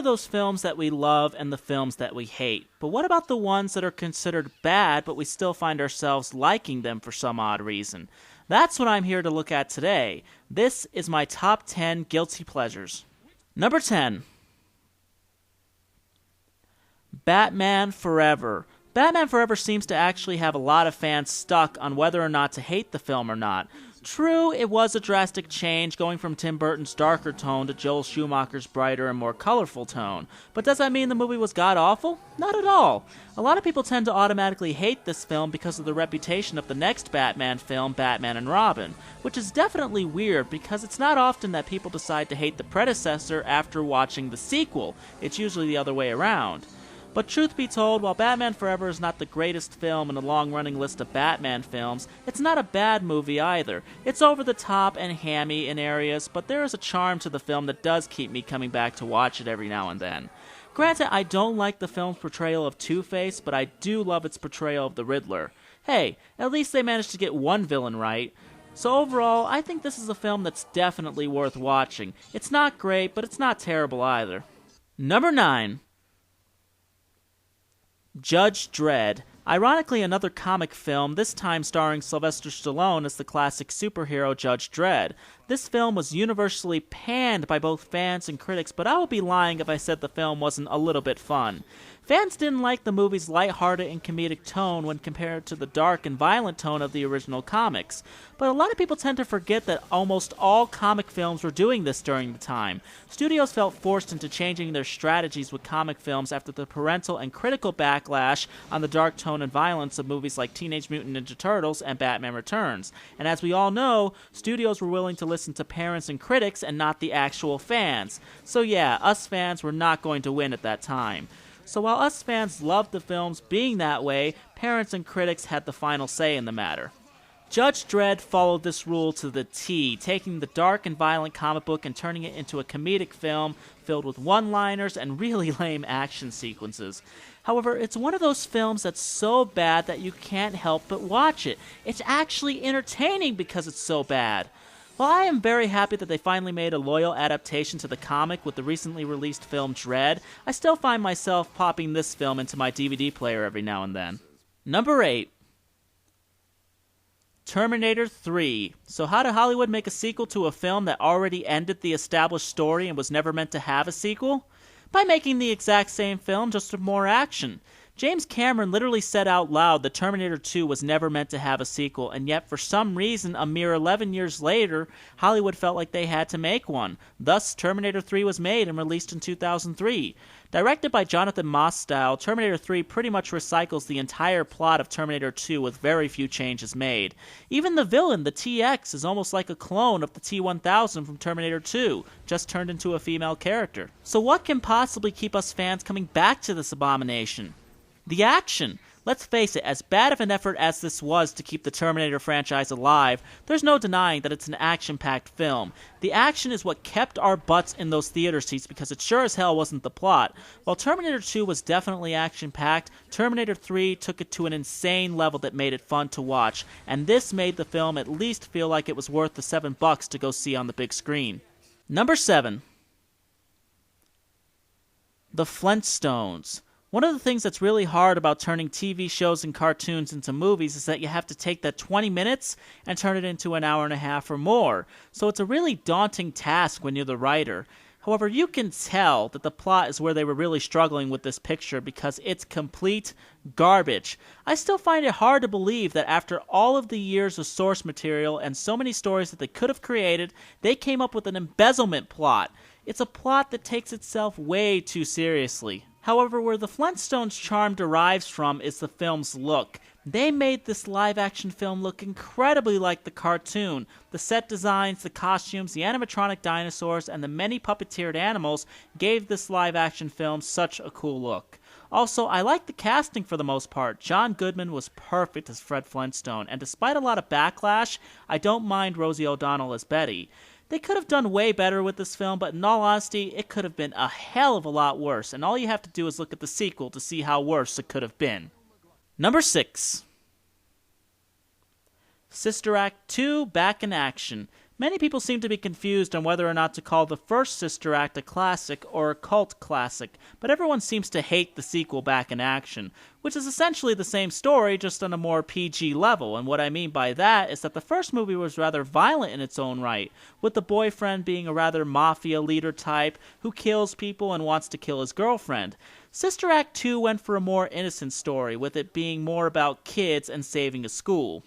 those films that we love and the films that we hate. But what about the ones that are considered bad, but we still find ourselves liking them for some odd reason? That's what I'm here to look at today. This is my top 10 guilty pleasures. Number 10. Batman Forever. Batman Forever seems to actually have a lot of fans stuck on whether or not to hate the film or not. True, it was a drastic change, going from Tim Burton's darker tone to Joel Schumacher's brighter and more colorful tone. But does that mean the movie was god-awful? Not at all. A lot of people tend to automatically hate this film because of the reputation of the next Batman film, Batman and Robin, which is definitely weird because it's not often that people decide to hate the predecessor after watching the sequel. It's usually the other way around. But truth be told, while Batman Forever is not the greatest film in a long-running list of Batman films, it's not a bad movie either. It's over the top and hammy in areas, but there is a charm to the film that does keep me coming back to watch it every now and then. Granted, I don't like the film's portrayal of Two-Face, but I do love its portrayal of the Riddler. Hey, at least they managed to get one villain right. So overall, I think this is a film that's definitely worth watching. It's not great, but it's not terrible either. Number 9. Judge Dredd. Ironically, another comic film, this time starring Sylvester Stallone as the classic superhero Judge Dredd. This film was universally panned by both fans and critics, but I would be lying if I said the film wasn't a little bit fun. Fans didn't like the movie's lighthearted and comedic tone when compared to the dark and violent tone of the original comics. But a lot of people tend to forget that almost all comic films were doing this during the time. Studios felt forced into changing their strategies with comic films after the parental and critical backlash on the dark tone and violence of movies like Teenage Mutant Ninja Turtles and Batman Returns. And as we all know, studios were willing to listen to parents and critics and not the actual fans. So yeah, us fans were not going to win at that time. So while us fans loved the films being that way, parents and critics had the final say in the matter. Judge Dredd followed this rule to the T, taking the dark and violent comic book and turning it into a comedic film filled with one-liners and really lame action sequences. However, it's one of those films that's so bad that you can't help but watch it. It's actually entertaining because it's so bad. While I am very happy that they finally made a loyal adaptation to the comic with the recently released film Dredd, I still find myself popping this film into my DVD player every now and then. Number 8. Terminator 3. So how did Hollywood make a sequel to a film that already ended the established story and was never meant to have a sequel? By making the exact same film, just with more action. James Cameron literally said out loud that Terminator 2 was never meant to have a sequel, and yet for some reason, a mere 11 years later, Hollywood felt like they had to make one. Thus, Terminator 3 was made and released in 2003. Directed by Jonathan Mostow, Terminator 3 pretty much recycles the entire plot of Terminator 2 with very few changes made. Even the villain, the TX, is almost like a clone of the T-1000 from Terminator 2, just turned into a female character. So what can possibly keep us fans coming back to this abomination? The action. Let's face it, as bad of an effort as this was to keep the Terminator franchise alive, there's no denying that it's an action-packed film. The action is what kept our butts in those theater seats because it sure as hell wasn't the plot. While Terminator 2 was definitely action-packed, Terminator 3 took it to an insane level that made it fun to watch, and this made the film at least feel like it was worth the $7 to go see on the big screen. Number 7. The Flintstones. One of the things that's really hard about turning TV shows and cartoons into movies is that you have to take that 20 minutes and turn it into an hour and a half or more. So it's a really daunting task when you're the writer. However, you can tell that the plot is where they were really struggling with this picture because it's complete garbage. I still find it hard to believe that after all of the years of source material and so many stories that they could have created, they came up with an embezzlement plot. It's a plot that takes itself way too seriously. However, where the Flintstones' charm derives from is the film's look. They made this live-action film look incredibly like the cartoon. The set designs, the costumes, the animatronic dinosaurs, and the many puppeteered animals gave this live-action film such a cool look. Also, I like the casting for the most part. John Goodman was perfect as Fred Flintstone, and despite a lot of backlash, I don't mind Rosie O'Donnell as Betty. They could have done way better with this film, but in all honesty, it could have been a hell of a lot worse, and all you have to do is look at the sequel to see how worse it could have been. Number 6. Sister Act 2, Back in Action. Many people seem to be confused on whether or not to call the first Sister Act a classic or a cult classic, but everyone seems to hate the sequel Back in Action, which is essentially the same story, just on a more PG level, and what I mean by that is that the first movie was rather violent in its own right, with the boyfriend being a rather mafia leader type who kills people and wants to kill his girlfriend. Sister Act 2 went for a more innocent story, with it being more about kids and saving a school.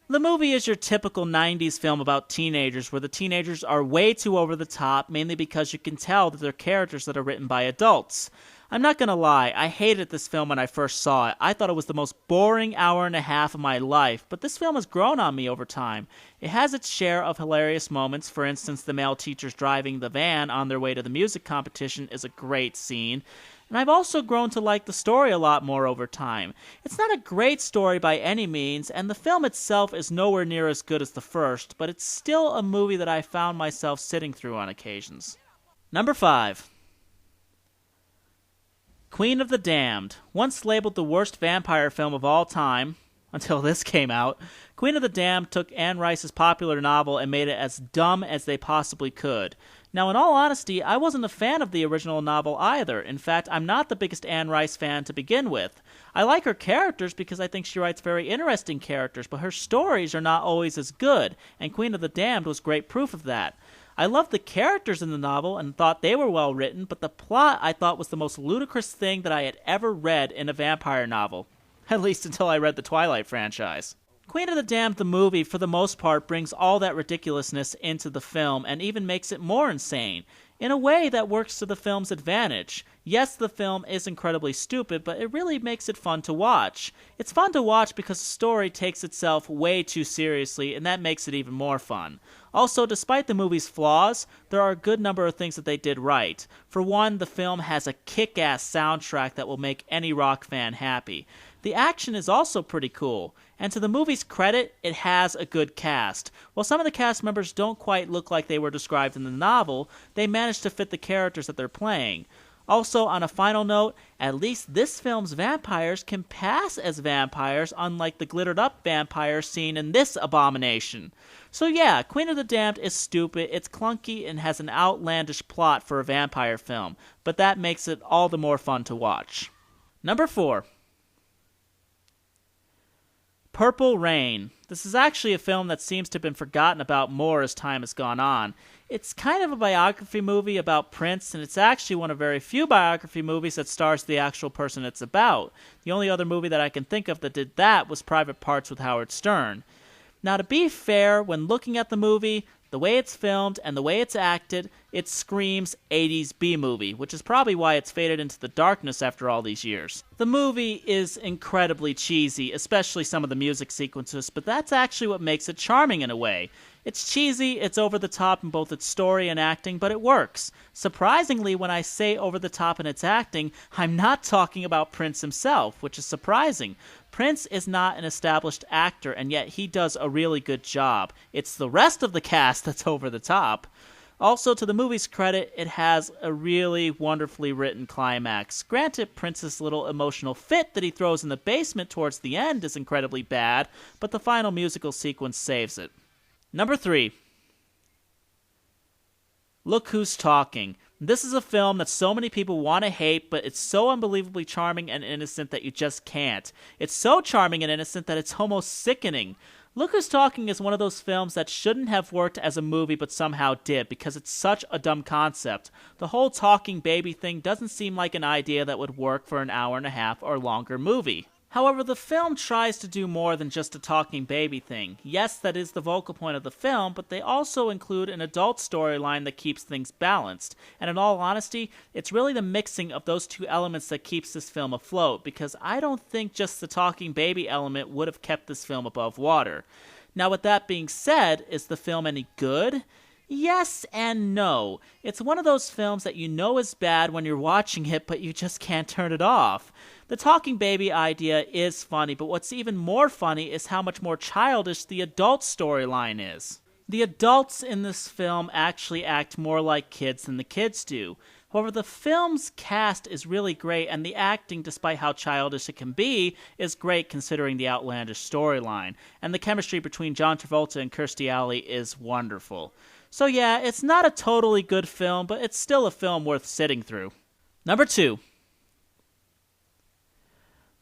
The movie is your typical 90s film about teenagers, where the teenagers are way too over the top, mainly because you can tell that they're characters that are written by adults. I'm not gonna lie, I hated this film when I first saw it. I thought it was the most boring hour and a half of my life, but this film has grown on me over time. It has its share of hilarious moments. For instance, the male teachers driving the van on their way to the music competition is a great scene. And I've also grown to like the story a lot more over time. It's not a great story by any means, and the film itself is nowhere near as good as the first, but it's still a movie that I found myself sitting through on occasions. Number 5. Queen of the Damned. Once labeled the worst vampire film of all time, until this came out, Queen of the Damned took Anne Rice's popular novel and made it as dumb as they possibly could. Now, in all honesty, I wasn't a fan of the original novel either. In fact, I'm not the biggest Anne Rice fan to begin with. I like her characters because I think she writes very interesting characters, but her stories are not always as good, and Queen of the Damned was great proof of that. I loved the characters in the novel and thought they were well written, but the plot I thought was the most ludicrous thing that I had ever read in a vampire novel. At least until I read the Twilight franchise. Queen of the Damned, the movie, for the most part, brings all that ridiculousness into the film and even makes it more insane, in a way that works to the film's advantage. Yes, the film is incredibly stupid, but it really makes it fun to watch. It's fun to watch because the story takes itself way too seriously, and that makes it even more fun. Also, despite the movie's flaws, there are a good number of things that they did right. For one, the film has a kick-ass soundtrack that will make any rock fan happy. The action is also pretty cool, and to the movie's credit, it has a good cast. While some of the cast members don't quite look like they were described in the novel, they managed to fit the characters that they're playing. Also, on a final note, at least this film's vampires can pass as vampires, unlike the glittered-up vampires seen in this abomination. So yeah, Queen of the Damned is stupid, it's clunky, and has an outlandish plot for a vampire film, but that makes it all the more fun to watch. Number 4. Purple Rain. This is actually a film that seems to have been forgotten about more as time has gone on. It's kind of a biography movie about Prince, and it's actually one of very few biography movies that stars the actual person it's about. The only other movie that I can think of that did that was Private Parts with Howard Stern. Now, to be fair, when looking at the movie, the way it's filmed and the way it's acted, it screams 80s B-movie, which is probably why it's faded into the darkness after all these years. The movie is incredibly cheesy, especially some of the music sequences, but that's actually what makes it charming in a way. It's cheesy, it's over the top in both its story and acting, but it works. Surprisingly, when I say over the top in its acting, I'm not talking about Prince himself, which is surprising. Prince is not an established actor, and yet he does a really good job. It's the rest of the cast that's over the top. Also, to the movie's credit, it has a really wonderfully written climax. Granted, Prince's little emotional fit that he throws in the basement towards the end is incredibly bad, but the final musical sequence saves it. Number 3. Look Who's Talking. This is a film that so many people want to hate, but it's so unbelievably charming and innocent that you just can't. It's so charming and innocent that it's almost sickening. Look Who's Talking is one of those films that shouldn't have worked as a movie but somehow did because it's such a dumb concept. The whole talking baby thing doesn't seem like an idea that would work for an hour and a half or longer movie. However, the film tries to do more than just a talking baby thing. Yes, that is the focal point of the film, but they also include an adult storyline that keeps things balanced. And in all honesty, it's really the mixing of those two elements that keeps this film afloat, because I don't think just the talking baby element would have kept this film above water. Now, with that being said, is the film any good? Yes and no. It's one of those films that you know is bad when you're watching it, but you just can't turn it off. The talking baby idea is funny, but what's even more funny is how much more childish the adult storyline is. The adults in this film actually act more like kids than the kids do. However, the film's cast is really great, and the acting, despite how childish it can be, is great considering the outlandish storyline. And the chemistry between John Travolta and Kirstie Alley is wonderful. So yeah, it's not a totally good film, but it's still a film worth sitting through. Number 2.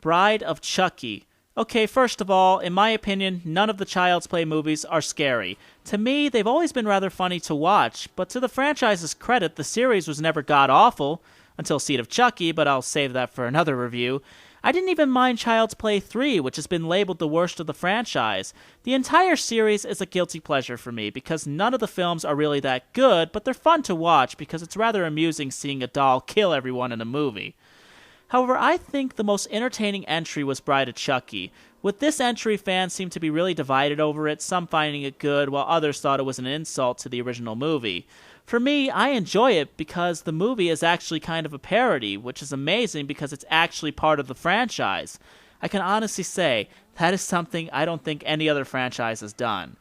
Bride of Chucky. Okay, first of all, in my opinion, none of the Child's Play movies are scary. To me, they've always been rather funny to watch, but to the franchise's credit, the series was never god-awful, until Seed of Chucky, but I'll save that for another review. I didn't even mind Child's Play 3, which has been labeled the worst of the franchise. The entire series is a guilty pleasure for me, because none of the films are really that good, but they're fun to watch because it's rather amusing seeing a doll kill everyone in a movie. However, I think the most entertaining entry was Bride of Chucky. With this entry, fans seem to be really divided over it, some finding it good, while others thought it was an insult to the original movie. For me, I enjoy it because the movie is actually kind of a parody, which is amazing because it's actually part of the franchise. I can honestly say, that is something I don't think any other franchise has done.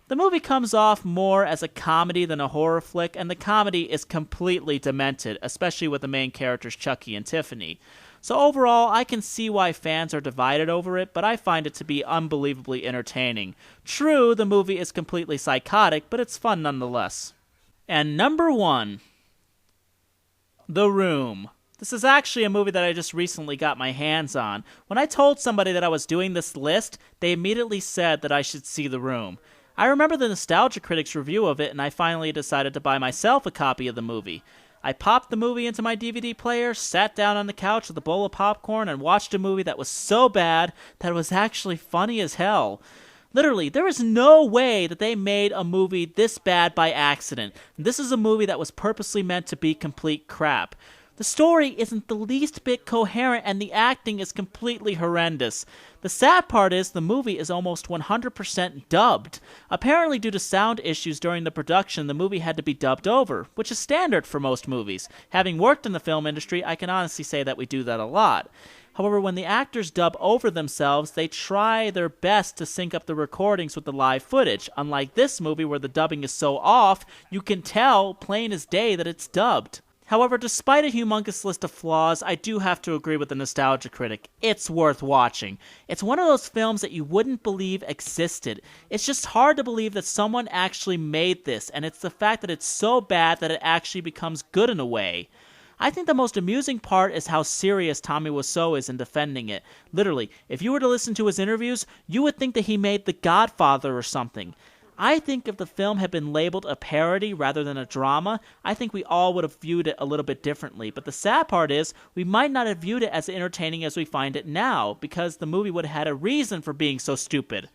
The movie comes off more as a comedy than a horror flick, and the comedy is completely demented, especially with the main characters Chucky and Tiffany. So overall, I can see why fans are divided over it, but I find it to be unbelievably entertaining. True, the movie is completely psychotic, but it's fun nonetheless. And number 1, The Room. This is actually a movie that I just recently got my hands on. When I told somebody that I was doing this list, they immediately said that I should see The Room. I remember the Nostalgia Critic's review of it, and I finally decided to buy myself a copy of the movie. I popped the movie into my DVD player, sat down on the couch with a bowl of popcorn, and watched a movie that was so bad that it was actually funny as hell. Literally, there is no way that they made a movie this bad by accident. This is a movie that was purposely meant to be complete crap. The story isn't the least bit coherent, and the acting is completely horrendous. The sad part is the movie is almost 100% dubbed. Apparently, due to sound issues during the production, the movie had to be dubbed over, which is standard for most movies. Having worked in the film industry, I can honestly say that we do that a lot. However, when the actors dub over themselves, they try their best to sync up the recordings with the live footage. Unlike this movie where the dubbing is so off, you can tell plain as day that it's dubbed. However, despite a humongous list of flaws, I do have to agree with the Nostalgia Critic. It's worth watching. It's one of those films that you wouldn't believe existed. It's just hard to believe that someone actually made this, and it's the fact that it's so bad that it actually becomes good in a way. I think the most amusing part is how serious Tommy Wiseau is in defending it. Literally, if you were to listen to his interviews, you would think that he made The Godfather or something. I think if the film had been labeled a parody rather than a drama, I think we all would have viewed it a little bit differently. But the sad part is, we might not have viewed it as entertaining as we find it now, because the movie would have had a reason for being so stupid.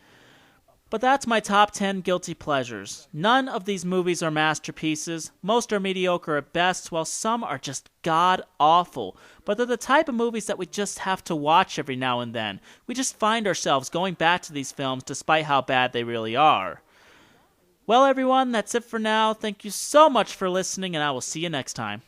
But that's my top 10 guilty pleasures. None of these movies are masterpieces. Most are mediocre at best, while some are just god-awful. But they're the type of movies that we just have to watch every now and then. We just find ourselves going back to these films despite how bad they really are. Well, everyone, that's it for now. Thank you so much for listening, and I will see you next time.